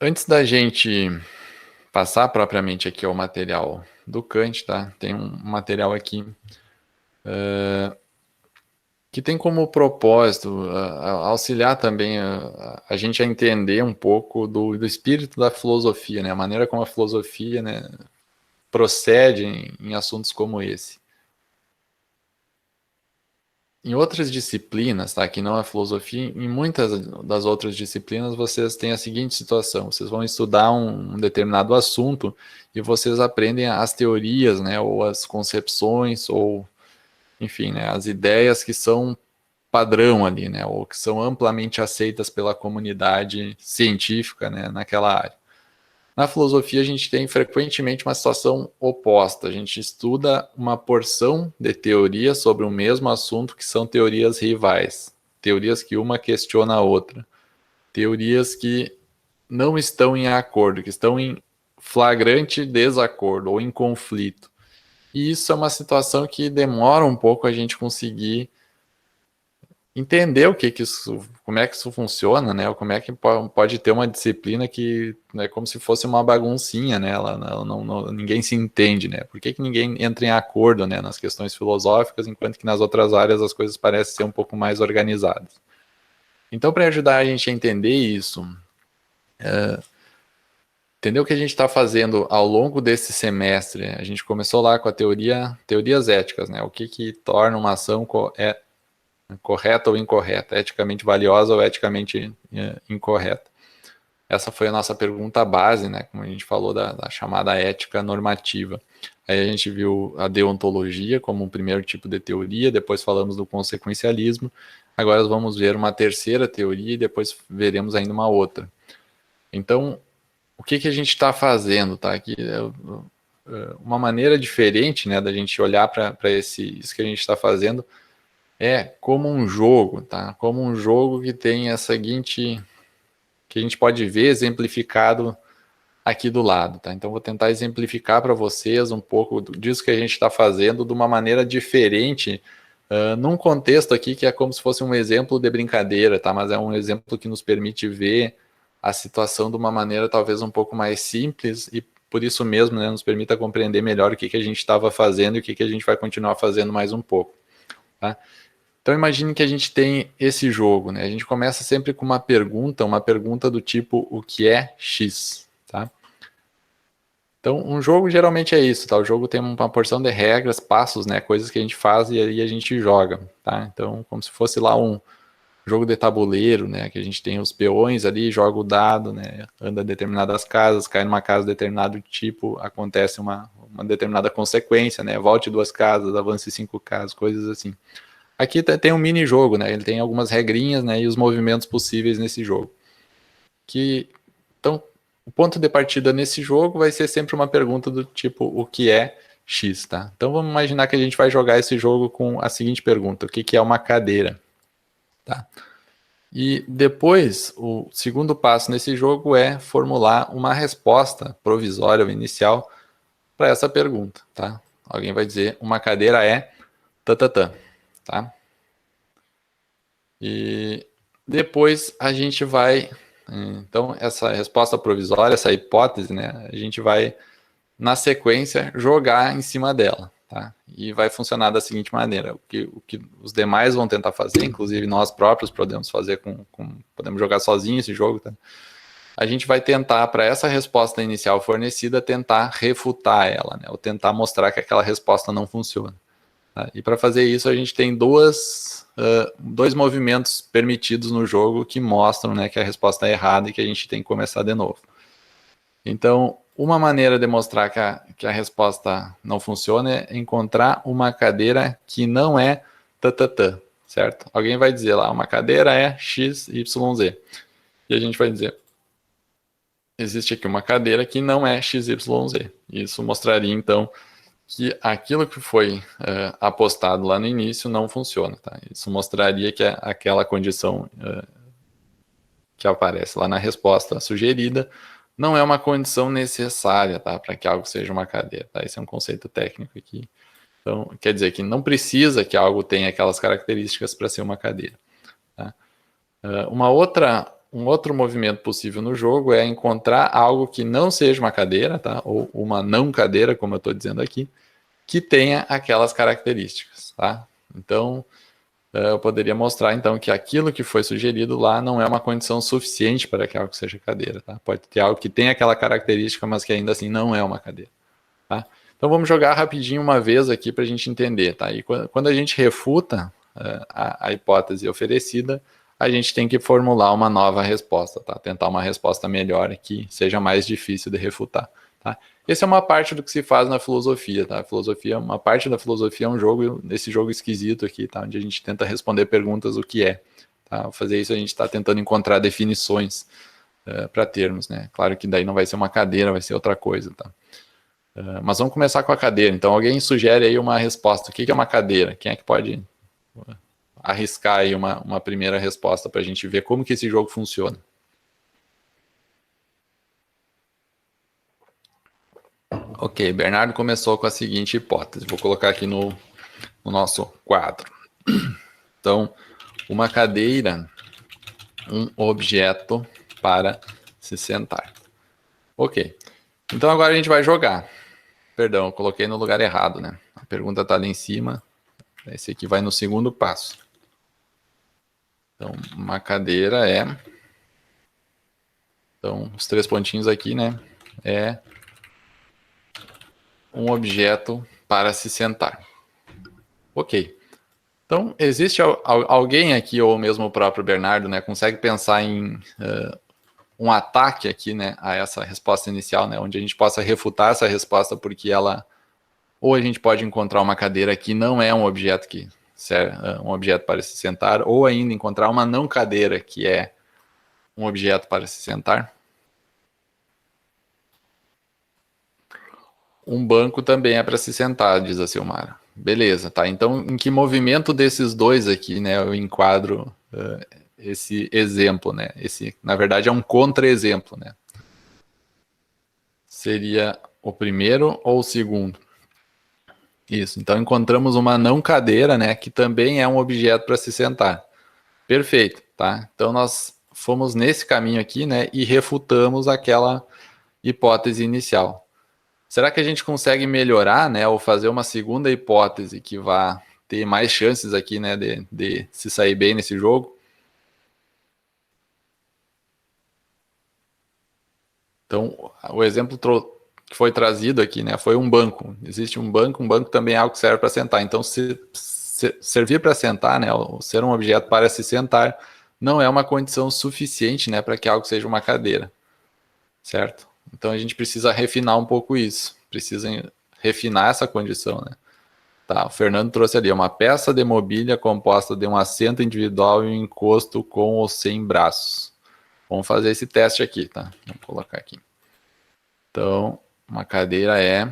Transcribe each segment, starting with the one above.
Antes da gente passar propriamente aqui ao material do Kant, tá? Tem um material aqui que tem como propósito auxiliar também a gente a entender um pouco do espírito da filosofia, né? A maneira como a filosofia, né, procede em assuntos como esse. Em outras disciplinas, tá, que não é filosofia, em muitas das outras disciplinas vocês têm a seguinte situação: vocês vão estudar um determinado assunto e vocês aprendem as teorias, né, ou as concepções, ou enfim, né, as ideias que são padrão ali, né, ou que são amplamente aceitas pela comunidade científica, né, naquela área. Na filosofia, a gente tem frequentemente uma situação oposta. A gente estuda uma porção de teorias sobre o mesmo assunto que são teorias rivais, teorias que uma questiona a outra, teorias que não estão em acordo, que estão em flagrante desacordo ou em conflito. E isso é uma situação que demora um pouco a gente conseguir entender o que isso, como é que isso funciona, né? Ou como é que pode ter uma disciplina que é como se fosse uma baguncinha, né? Ela ninguém se entende, né? Por que ninguém entra em acordo, né, nas questões filosóficas, enquanto que nas outras áreas as coisas parecem ser um pouco mais organizadas? Então, para ajudar a gente a entender isso, entender o que a gente está fazendo ao longo desse semestre, a gente começou lá com a teorias éticas, né? O que torna uma ação correta ou incorreta, eticamente valiosa ou eticamente incorreta. Essa foi a nossa pergunta base, né? Como a gente falou da chamada ética normativa. Aí a gente viu a deontologia como um primeiro tipo de teoria, depois falamos do consequencialismo. Agora vamos ver uma terceira teoria e depois veremos ainda uma outra. Então, o que a gente está fazendo, tá? Aqui uma maneira diferente, né, da gente olhar para isso que a gente está fazendo é como um jogo, tá? Como um jogo que tem a seguinte, que a gente pode ver exemplificado aqui do lado, tá? Então vou tentar exemplificar para vocês um pouco disso que a gente está fazendo de uma maneira diferente, num contexto aqui que é como se fosse um exemplo de brincadeira, tá? Mas é um exemplo que nos permite ver a situação de uma maneira talvez um pouco mais simples e por isso mesmo, né, nos permita compreender melhor o que a gente estava fazendo e o que a gente vai continuar fazendo mais um pouco, tá? Então imagine que a gente tem esse jogo, né? A gente começa sempre com uma pergunta do tipo o que é X, tá? Então um jogo geralmente é isso, tá? O jogo tem uma porção de regras, passos, né? Coisas que a gente faz e aí a gente joga, tá? Então como se fosse lá um jogo de tabuleiro, né? Que a gente tem os peões ali, joga o dado, né? Anda em determinadas casas, cai numa casa de determinado tipo, acontece uma determinada consequência, né? Volte 2 casas, avance 5 casas, coisas assim. Aqui tem um mini jogo, né? Ele tem algumas regrinhas, né? E os movimentos possíveis nesse jogo. Então, o ponto de partida nesse jogo vai ser sempre uma pergunta do tipo, o que é X, tá? Então vamos imaginar que a gente vai jogar esse jogo com a seguinte pergunta: o que é uma cadeira? Tá? E depois, o segundo passo nesse jogo é formular uma resposta provisória ou inicial para essa pergunta, tá? Alguém vai dizer, uma cadeira é tatatã, tá? E depois a gente vai, então essa resposta provisória, essa hipótese, né, a gente vai na sequência jogar em cima dela, tá? E vai funcionar da seguinte maneira: o que os demais vão tentar fazer, inclusive nós próprios podemos fazer podemos jogar sozinho esse jogo, tá? A gente vai tentar, para essa resposta inicial fornecida, tentar refutar ela, né? Ou tentar mostrar que aquela resposta não funciona. Tá? E para fazer isso, a gente tem dois movimentos permitidos no jogo que mostram, né, que a resposta é errada e que a gente tem que começar de novo. Então, uma maneira de mostrar que a resposta não funciona é encontrar uma cadeira que não é tatatã, certo? Alguém vai dizer lá, uma cadeira é x, y, z. E a gente vai dizer, existe aqui uma cadeira que não é x, y, z. Isso mostraria, então, que aquilo que foi apostado lá no início não funciona, tá? Isso mostraria que aquela condição que aparece lá na resposta sugerida não é uma condição necessária, tá? Para que algo seja uma cadeira, tá? Esse é um conceito técnico aqui. Então, quer dizer que não precisa que algo tenha aquelas características para ser uma cadeira, tá? Uma outra um outro movimento possível no jogo é encontrar algo que não seja uma cadeira, tá? Ou uma não cadeira, como eu estou dizendo aqui, que tenha aquelas características, tá? Então, eu poderia mostrar, então, que aquilo que foi sugerido lá não é uma condição suficiente para que algo seja cadeira, tá? Pode ter algo que tem aquela característica, mas que ainda assim não é uma cadeira, tá? Então, vamos jogar rapidinho uma vez aqui para a gente entender, tá? E quando a gente refuta a hipótese oferecida, a gente tem que formular uma nova resposta, tá? Tentar uma resposta melhor que seja mais difícil de refutar, tá? Essa é uma parte do que se faz na filosofia, tá? A filosofia, uma parte da filosofia é um jogo, nesse jogo esquisito aqui, tá? Onde a gente tenta responder perguntas o que é, tá? Ao fazer isso a gente está tentando encontrar definições para termos, né? Claro que daí não vai ser uma cadeira, vai ser outra coisa, tá? Mas vamos começar com a cadeira. Então alguém sugere aí uma resposta. O que é uma cadeira? Quem é que pode arriscar aí uma primeira resposta para a gente ver como que esse jogo funciona? Ok, Bernardo começou com a seguinte hipótese. Vou colocar aqui no nosso quadro. Então, uma cadeira, um objeto para se sentar. Ok. Então agora a gente vai jogar. Perdão, eu coloquei no lugar errado, né? A pergunta está ali em cima. Esse aqui vai no segundo passo. Então, uma cadeira é... Então, os 3 pontinhos aqui, né? É um objeto para se sentar. Ok. Então, existe alguém aqui, ou mesmo o próprio Bernardo, né? Consegue pensar em um ataque aqui, né? A essa resposta inicial, né? Onde a gente possa refutar essa resposta porque ela... Ou a gente pode encontrar uma cadeira que não é um objeto que serve, um objeto para se sentar, ou ainda encontrar uma não cadeira que é um objeto para se sentar. Um banco também é para se sentar, diz a Silmara. Beleza, tá. Então, em que movimento desses dois aqui, né, eu enquadro esse exemplo, né? Esse, na verdade, é um contra-exemplo, né? Seria o primeiro ou o segundo? Isso. Então, encontramos uma não cadeira, né, que também é um objeto para se sentar. Perfeito, tá? Então, nós fomos nesse caminho aqui, né, e refutamos aquela hipótese inicial. Será que a gente consegue melhorar, né, ou fazer uma segunda hipótese que vá ter mais chances aqui, né, de se sair bem nesse jogo? Então, o exemplo que foi trazido aqui, né, foi um banco. Existe um banco também é algo que serve para sentar. Então, se servir para sentar, né, ou ser um objeto para se sentar, não é uma condição suficiente, né, para que algo seja uma cadeira, certo? Então, a gente precisa refinar um pouco isso. Precisa refinar essa condição, né? Tá, o Fernando trouxe ali uma peça de mobília composta de um assento individual e um encosto com ou sem braços. Vamos fazer esse teste aqui, tá? Vamos colocar aqui. Então, uma cadeira é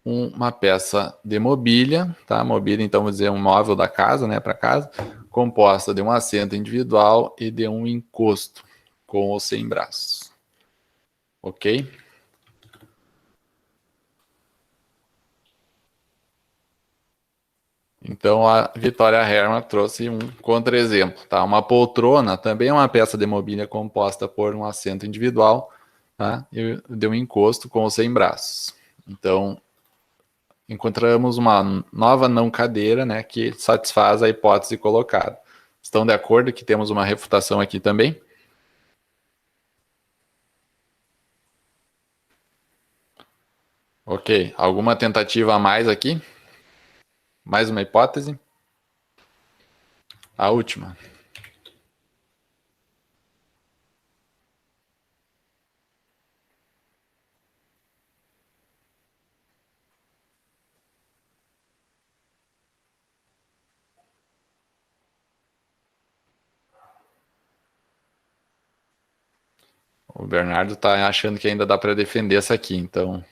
uma peça de mobília, tá? Mobília, então, vamos dizer, um móvel da casa, né, para casa, composta de um assento individual e de um encosto com ou sem braços. Ok? Então a Vitória Hermann trouxe um contra-exemplo, tá? Uma poltrona também é uma peça de mobília composta por um assento individual, tá? E de um encosto com ou sem braços. Então encontramos uma nova não cadeira, né, que satisfaz a hipótese colocada. Estão de acordo que temos uma refutação aqui também? Ok. Alguma tentativa a mais aqui? Mais uma hipótese? A última. O Bernardo está achando que ainda dá para defender essa aqui, então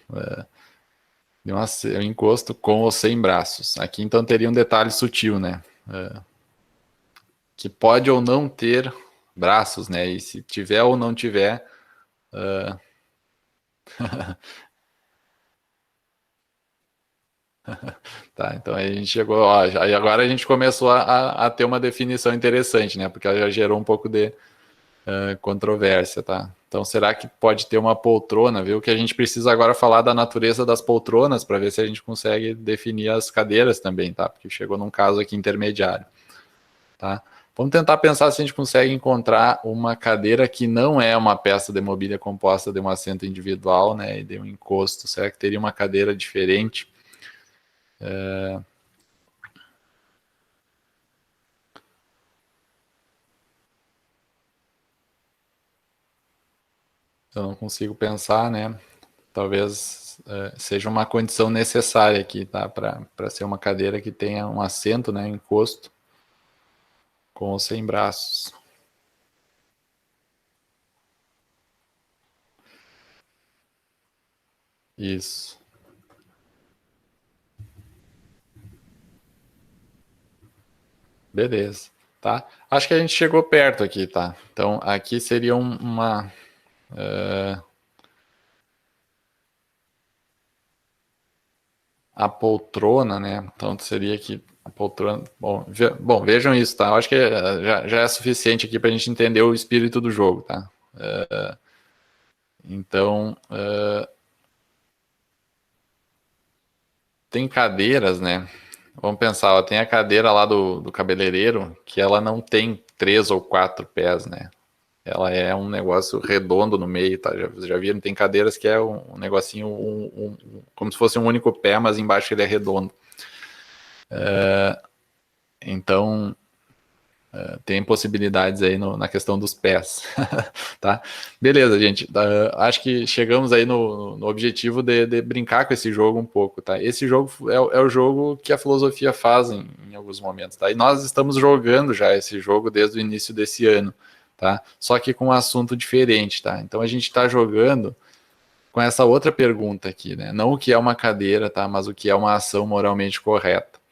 um encosto com ou sem braços. Aqui então teria um detalhe sutil, né? Que pode ou não ter braços, né? E se tiver ou não tiver. Tá, então aí a gente chegou, ó, aí agora a gente começou a ter uma definição interessante, né? Porque ela já gerou um pouco de controvérsia, tá? Então será que pode ter uma poltrona, viu? Que a gente precisa agora falar da natureza das poltronas para ver se a gente consegue definir as cadeiras também, tá? Porque chegou num caso aqui intermediário, tá? Vamos tentar pensar se a gente consegue encontrar uma cadeira que não é uma peça de mobília composta de um assento individual, né, e de um encosto. Será que teria uma cadeira diferente? Eu não consigo pensar, né? Talvez seja uma condição necessária aqui, tá? Para ser uma cadeira que tenha um assento, né, encosto, com ou sem braços. Isso. Beleza, tá? Acho que a gente chegou perto aqui, tá? Então, aqui seria uma... a poltrona, né? Então, seria que a poltrona... Bom, bom, vejam isso, tá? Eu acho que já é suficiente aqui para a gente entender o espírito do jogo, tá? Então, tem cadeiras, né? Vamos pensar, ó, tem a cadeira lá do cabeleireiro que ela não tem 3 ou 4 pés, né? Ela é um negócio redondo no meio, tá? Já viram? Tem cadeiras que é um negocinho, como se fosse um único pé, mas embaixo ele é redondo. Então, tem possibilidades aí na questão dos pés, tá? Beleza, gente. Acho que chegamos aí no objetivo de brincar com esse jogo um pouco, tá? Esse jogo é o jogo que a filosofia faz em alguns momentos, tá? E nós estamos jogando já esse jogo desde o início desse ano, tá? Só que com um assunto diferente, tá? Então a gente está jogando com essa outra pergunta aqui, né? Não o que é uma cadeira, tá? Mas o que é uma ação moralmente correta.